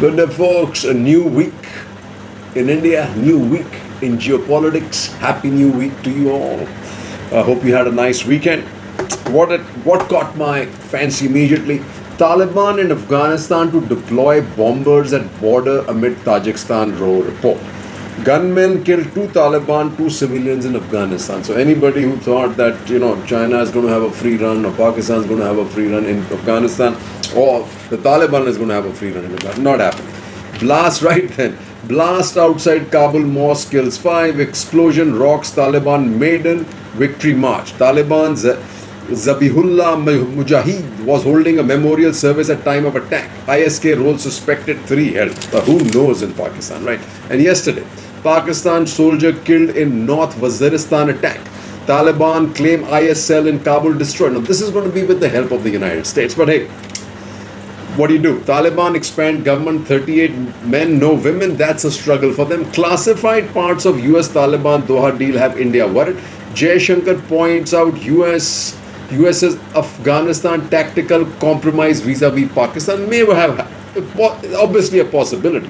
Good day, folks. A new week in India, new week in geopolitics. Happy new week to you all. I hope you had a nice weekend. What caught my fancy immediately? Taliban in Afghanistan to deploy bombers at border amid Tajikistan row report. Gunmen killed 2 Taliban, 2 civilians in Afghanistan. So anybody who thought that China is going to have a free run or Pakistan is going to have a free run in Afghanistan or the Taliban is going to have a free run in Afghanistan, not happening. Blast right then. Blast outside Kabul mosque kills 5. Explosion rocks Taliban maiden victory march. Taliban's Zabihullah Mujahid was holding a memorial service at time of attack. ISK role suspected 3 held. Who knows in Pakistan, right? And yesterday, Pakistan soldier killed in North Waziristan attack. Taliban claim IS cell in Kabul destroyed. Now this is going to be with the help of the United States. But hey, what do? Taliban expand government, 38 men, no women. That's a struggle for them. Classified parts of US Taliban Doha deal have India worried. Jay Shankar points out US's Afghanistan tactical compromise vis-a-vis Pakistan may have obviously a possibility.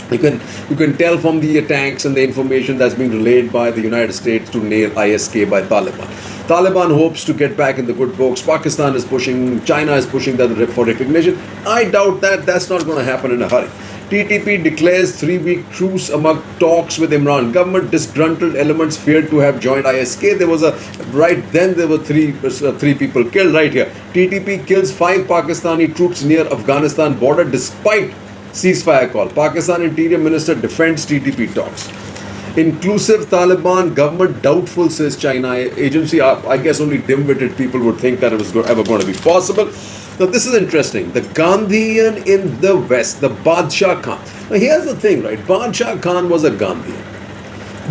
You can tell from the attacks and the information that's being relayed by the United States to nail ISK by Taliban. Taliban hopes to get back in the good books. Pakistan is pushing, China is pushing that for recognition. I doubt that. That's not going to happen in a hurry. TTP declares 3-week truce among talks with Imran government. Disgruntled elements feared to have joined ISK. There were three people killed right here. TTP kills 5 Pakistani troops near Afghanistan border despite ceasefire call. Pakistan Interior Minister defends TTP talks. Inclusive Taliban government doubtful, says China agency. I guess only dim-witted people would think that it was ever going to be possible. Now this is interesting. The Gandhian in the West, the Badshah Khan. Now here's the thing, right? Badshah Khan was a Gandhian.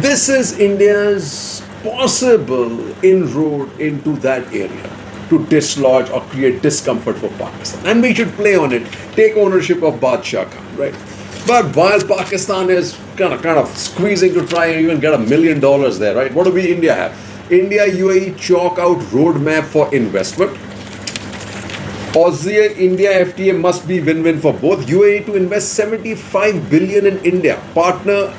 This is India's possible inroad into that area to dislodge or create discomfort for Pakistan. And we should play on it, take ownership of Badshah Khan, right? But while Pakistan is kind of squeezing to try and even get $1 million there, right? What do we India have? India, UAE chalk out roadmap for investment. Aussie India FTA must be win-win for both. UAE to invest 75 billion in India. Partner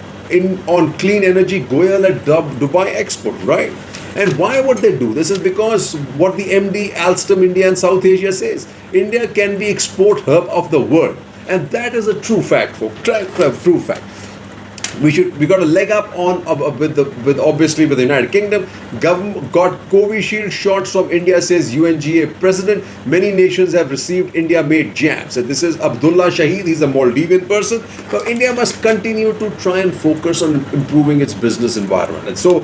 on clean energy, Goyal at Dubai Export, right? And why would they do this? Is because what the MD Alstom India and South Asia says. India can be export hub of the world. And that is a true fact, folks. True fact. We got a leg up on with the United Kingdom. Government got Covishield shots from India, says UNGA president. Many nations have received India-made jabs. And this is Abdullah Shahid. He's a Maldivian person. So India must continue to try and focus on improving its business environment. And so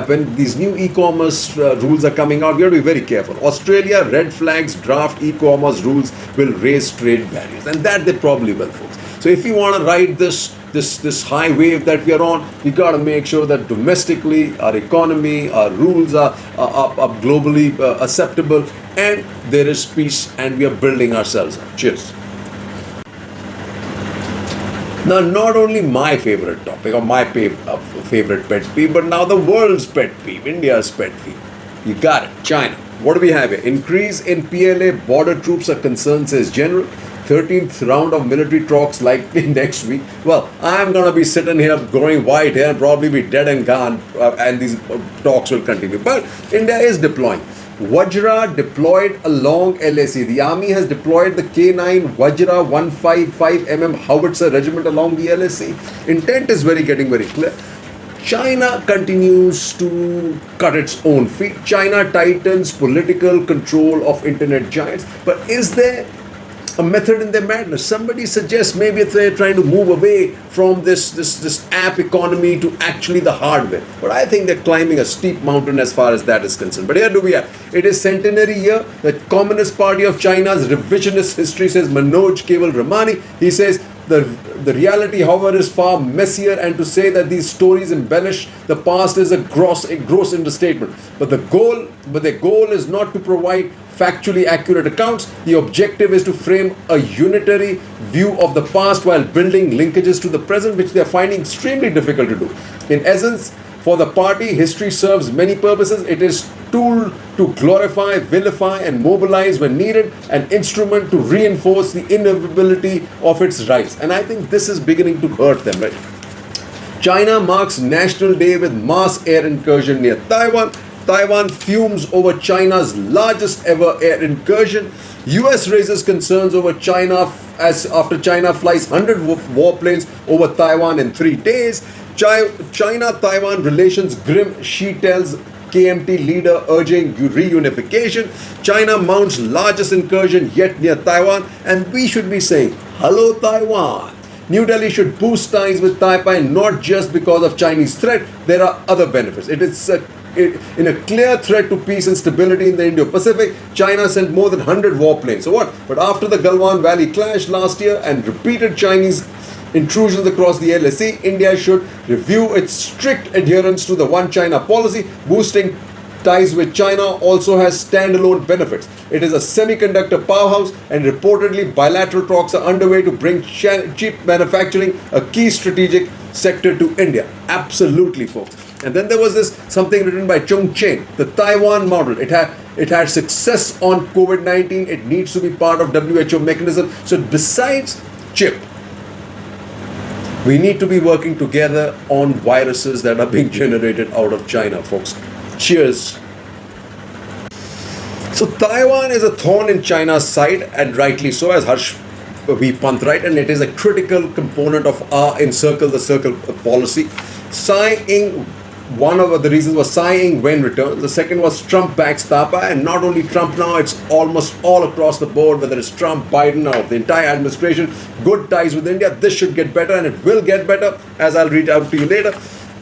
when these new e-commerce rules are coming out, we have to be very careful. Australia red flags draft e-commerce rules will raise trade barriers, and that they probably will, folks. So if you want to ride this high wave that we are on, we got to make sure that domestically our economy, our rules are globally acceptable, and there is peace, and we are building ourselves up. Cheers. Now, not only my favorite topic or my favorite pet peeve, but now the world's pet peeve, India's pet peeve. You got it, China. What do we have here? Increase in PLA border troops are concerned, says General. 13th round of military talks likely next week. Well, I'm going to be sitting here growing white hair and probably be dead and gone, and these talks will continue. But India is deploying. Vajra deployed along LAC. The army has deployed the K9 Vajra 155mm howitzer regiment along the LAC. Intent is getting very clear. China continues to cut its own feet. China tightens political control of internet giants. But is there a method in their madness? Somebody suggests maybe they're trying to move away from this app economy to actually the hardware. But I think they're climbing a steep mountain as far as that is concerned. But here do we have, it is centenary year. The Communist Party of China's revisionist history, says Manoj Keval Ramani. He says the reality, however, is far messier, and to say that these stories embellish the past is a gross understatement. But the goal is not to provide factually accurate accounts. The objective is to frame a unitary view of the past while building linkages to the present, which they are finding extremely difficult to do. In essence, for the party, history serves many purposes. It is tool to glorify, vilify, and mobilize when needed, an instrument to reinforce the inevitability of its rise. And I think this is beginning to hurt them, right? China marks National Day with mass air incursion near Taiwan. Taiwan fumes over China's largest ever air incursion. US raises concerns over China as after China flies 100 warplanes over Taiwan in 3 days. China-Taiwan relations grim, Xi tells KMT leader urging reunification. China mounts largest incursion yet near Taiwan, and we should be saying, hello Taiwan. New Delhi should boost ties with Taipei not just because of Chinese threat. There are other benefits. It is in a clear threat to peace and stability in the Indo-Pacific. China sent more than 100 warplanes. So what? But after the Galwan Valley clash last year and repeated Chinese intrusions across the LAC, India should review its strict adherence to the One China policy. Boosting ties with China also has standalone benefits. It is a semiconductor powerhouse, and reportedly bilateral talks are underway to bring cheap manufacturing, a key strategic sector, to India. Absolutely, folks. And then there was this something written by Chung Chen, the Taiwan model. It had success on COVID-19. It needs to be part of WHO mechanism. So besides chip, we need to be working together on viruses that are being generated out of China, folks. Cheers. So Taiwan is a thorn in China's side, and rightly so, as Harsh V. Pant, right? And it is a critical component of our encircle the circle policy. Tsai Ing, one of the reasons was Tsai Ing-wen returns. The second was Trump backs Taipei, and not only Trump now, it's almost all across the board, whether it's Trump, Biden, or the entire administration. Good ties with India. This should get better, and it will get better, as I'll read out to you later.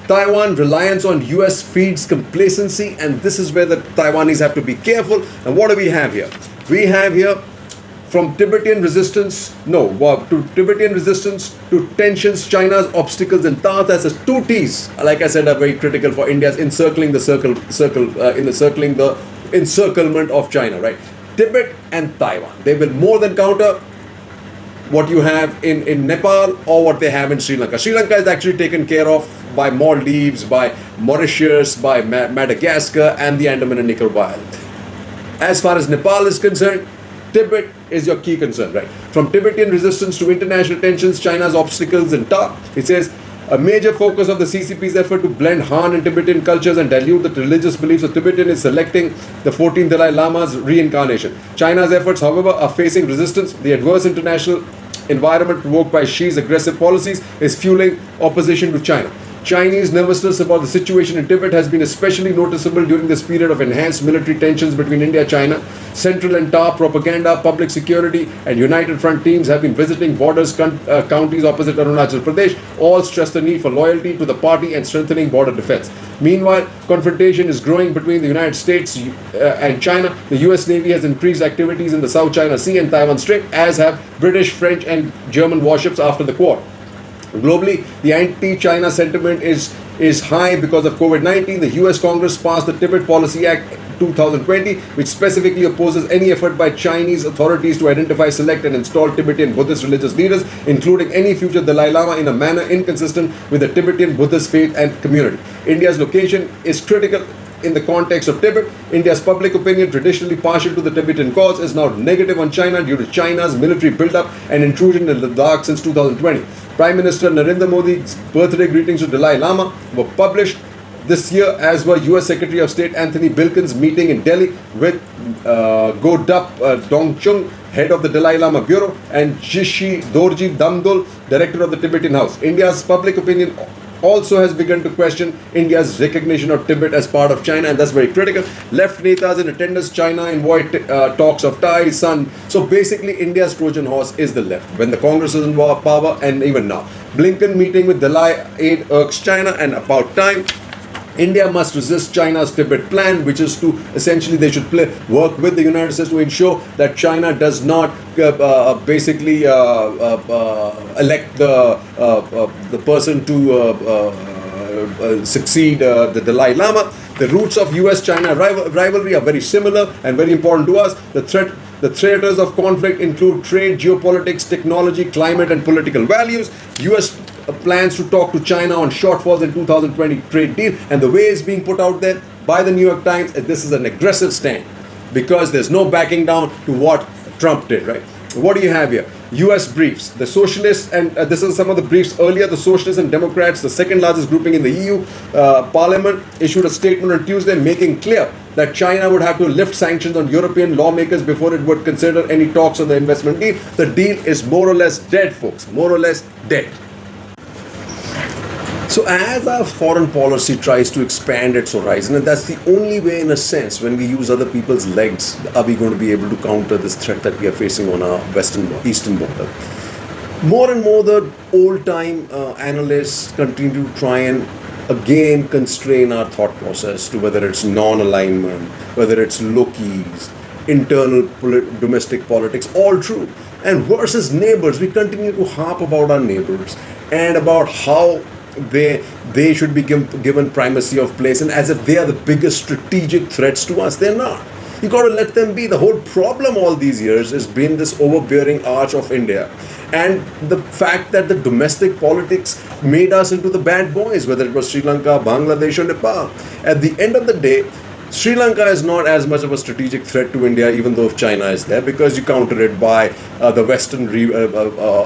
Taiwan reliance on US feeds complacency, and this is where the Taiwanese have to be careful. And what do we have here? We have here from Tibetan resistance, to Tibetan resistance to tensions, China's obstacles in Tibet. That's the 2 T's, like I said, are very critical for India's encircling the encirclement of China, right? Tibet and Taiwan. They will more than counter what you have in Nepal or what they have in Sri Lanka. Sri Lanka is actually taken care of by Maldives, by Mauritius, by Madagascar, and the Andaman and Nicobar Islands. As far as Nepal is concerned, Tibet is your key concern, right? From Tibetan resistance to international tensions, China's obstacles in Tibet. It says a major focus of the CCP's effort to blend Han and Tibetan cultures and dilute the religious beliefs of Tibetan is selecting the 14th Dalai Lama's reincarnation. China's efforts, however, are facing resistance. The adverse international environment provoked by Xi's aggressive policies is fueling opposition to China. Chinese nervousness about the situation in Tibet has been especially noticeable during this period of enhanced military tensions between India and China. Central and TAR propaganda, public security, and United Front teams have been visiting counties opposite Arunachal Pradesh. All stress the need for loyalty to the party and strengthening border defense. Meanwhile, confrontation is growing between the United States and China. The US Navy has increased activities in the South China Sea and Taiwan Strait, as have British, French, and German warships after the Quad. Globally, the anti-China sentiment is high because of COVID-19. The US Congress passed the Tibet Policy Act 2020, which specifically opposes any effort by Chinese authorities to identify, select, and install Tibetan Buddhist religious leaders, including any future Dalai Lama, in a manner inconsistent with the Tibetan Buddhist faith and community. India's location is critical in the context of Tibet. India's public opinion, traditionally partial to the Tibetan cause, is now negative on China due to China's military buildup and intrusion in Ladakh since 2020. Prime Minister Narendra Modi's birthday greetings to Dalai Lama were published this year, as were US Secretary of State Anthony Blinken's meeting in Delhi with Godup Dongchung, head of the Dalai Lama Bureau, and Jishi Dorji Damdol, director of the Tibetan House. India's public opinion also has begun to question India's recognition of Tibet as part of China, and that's very critical. Left netas in attendance, China envoyed talks of Thai, Sun. So basically, India's Trojan horse is the left. When the Congress is in power, and even now. Blinken meeting with Dalai aide irks China, and about time. India must resist China's Tibet plan, which is to essentially they should work with the United States to ensure that China does not elect the person to succeed the Dalai Lama. The roots of US-China rivalry are very similar and very important to us. The theaters of conflict include trade, geopolitics, technology, climate, and political values. US plans to talk to China on shortfalls in 2020 trade deal, and the way it's being put out there by the New York Times is this is an aggressive stand because there's no backing down to what Trump did, right? What do you have here? US briefs. The socialists, and this is some of the briefs earlier, the socialists and Democrats, the second largest grouping in the EU Parliament, issued a statement on Tuesday making clear that China would have to lift sanctions on European lawmakers before it would consider any talks on the investment deal. The deal is more or less dead, folks. More or less dead. So as our foreign policy tries to expand its horizon, and that's the only way, in a sense, when we use other people's legs, are we going to be able to counter this threat that we are facing on our eastern border. More and more the old-time analysts continue to try and again constrain our thought process to whether it's non-alignment, whether it's Lokis, internal domestic politics, all true. And versus neighbors, we continue to harp about our neighbors and about how they should be given primacy of place, and as if they are the biggest strategic threats to us. They're not. You got to let them be. The whole problem all these years has been this overbearing arch of India, and the fact that the domestic politics made us into the bad boys, whether it was Sri Lanka, Bangladesh or Nepal. At the end of the day, Sri Lanka is not as much of a strategic threat to India, even though if China is there, because you counter it by the western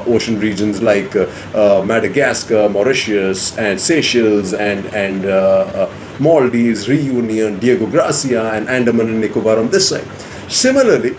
ocean regions like Madagascar, Mauritius, and Seychelles, and Maldives, Reunion, Diego Garcia, and Andaman and Nicobar on this side. Similarly,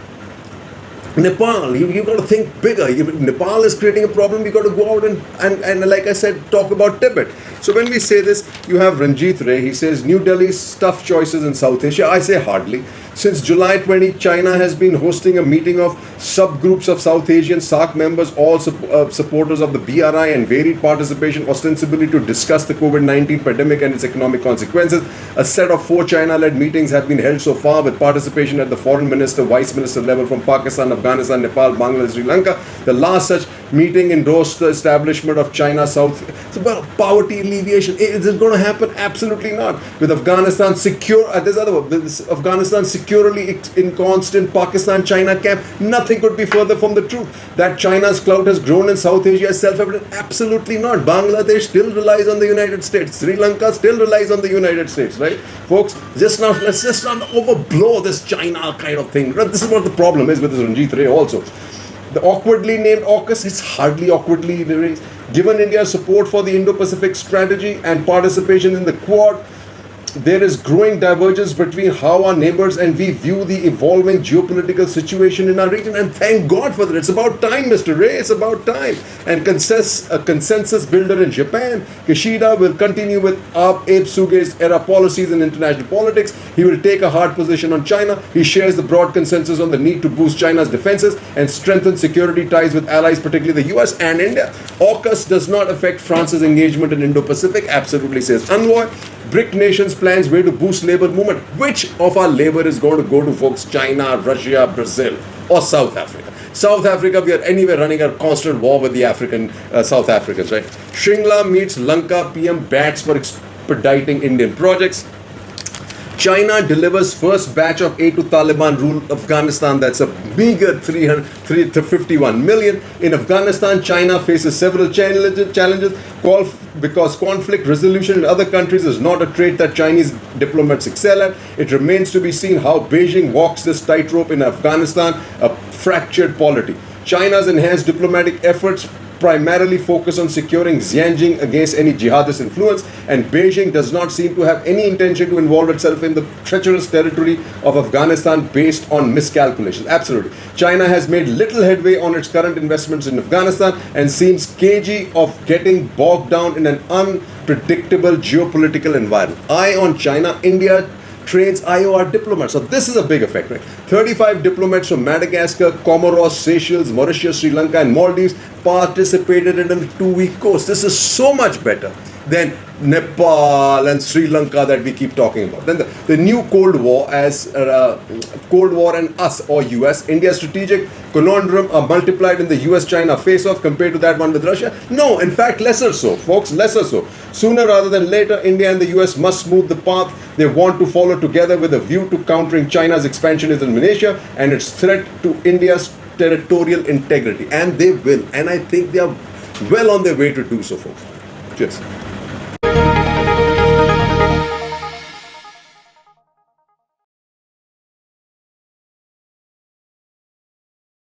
Nepal, you've got to think bigger. Nepal is creating a problem. You've got to go out and like I said, talk about Tibet. So when we say this, you have Ranjit Ray. He says, New Delhi's tough choices in South Asia. I say hardly. Since July 20, China has been hosting a meeting of subgroups of South Asian SAARC members, all supporters of the BRI, and varied participation, ostensibly to discuss the COVID-19 pandemic and its economic consequences. A set of 4 China-led meetings have been held so far, with participation at the foreign minister, vice minister level from Pakistan, Afghanistan, Nepal, Bangladesh, Sri Lanka. The last such meeting endorsed the establishment of China South. So, well, poverty alleviation, is it going to happen? Absolutely not. With Afghanistan secure, there's other one, Afghanistan securely ensconced in Pakistan-China camp, nothing could be further from the truth. That China's clout has grown in South Asia is self-evident. Absolutely not. Bangladesh still relies on the United States. Sri Lanka still relies on the United States, right? Folks, let's just not overblow this China kind of thing. This is what the problem is with this Ranjit Ray also. The awkwardly named AUKUS is hardly awkwardly raised. Given India's support for the Indo-Pacific strategy and participation in the Quad, there is growing divergence between how our neighbors and we view the evolving geopolitical situation in our region. And thank God for that. It's about time, Mr. Ray. It's about time. And a consensus builder in Japan, Kishida will continue with Abe Suge's era policies in international politics. He will take a hard position on China. He shares the broad consensus on the need to boost China's defenses and strengthen security ties with allies, particularly the US and India. AUKUS does not affect France's engagement in Indo-Pacific, absolutely, says Envoy. BRIC nations plans way to boost labor movement. Which of our labor is going to go to folks? China, Russia, Brazil, or South Africa? South Africa, we are anyway running a constant war with the South Africans, right? Shringla meets Lanka, PM bats for expediting Indian projects. China delivers first batch of aid to Taliban-ruled Afghanistan. That's a meager 351 million. In Afghanistan, China faces several challenges because conflict resolution in other countries is not a trait that Chinese diplomats excel at. It remains to be seen how Beijing walks this tightrope in Afghanistan, a fractured polity. China's enhanced diplomatic efforts primarily focus on securing Xinjiang against any jihadist influence, and Beijing does not seem to have any intention to involve itself in the treacherous territory of Afghanistan based on miscalculations. Absolutely. China has made little headway on its current investments in Afghanistan and seems cagey of getting bogged down in an unpredictable geopolitical environment. Eye on China, India trains IOR diplomats. So this is a big effect, right? 35 diplomats from Madagascar, Comoros, Seychelles, Mauritius, Sri Lanka and Maldives participated in a 2-week course. This is so much better than Nepal and Sri Lanka that we keep talking about. Then the new Cold War as Cold War and us or US, India's strategic conundrum are multiplied in the US-China face-off compared to that one with Russia? No, in fact, lesser so, folks, lesser so. Sooner rather than later, India and the US must smooth the path they want to follow together with a view to countering China's expansionism in Asia and its threat to India's territorial integrity. And they will. And I think they are well on their way to do so, folks. Cheers.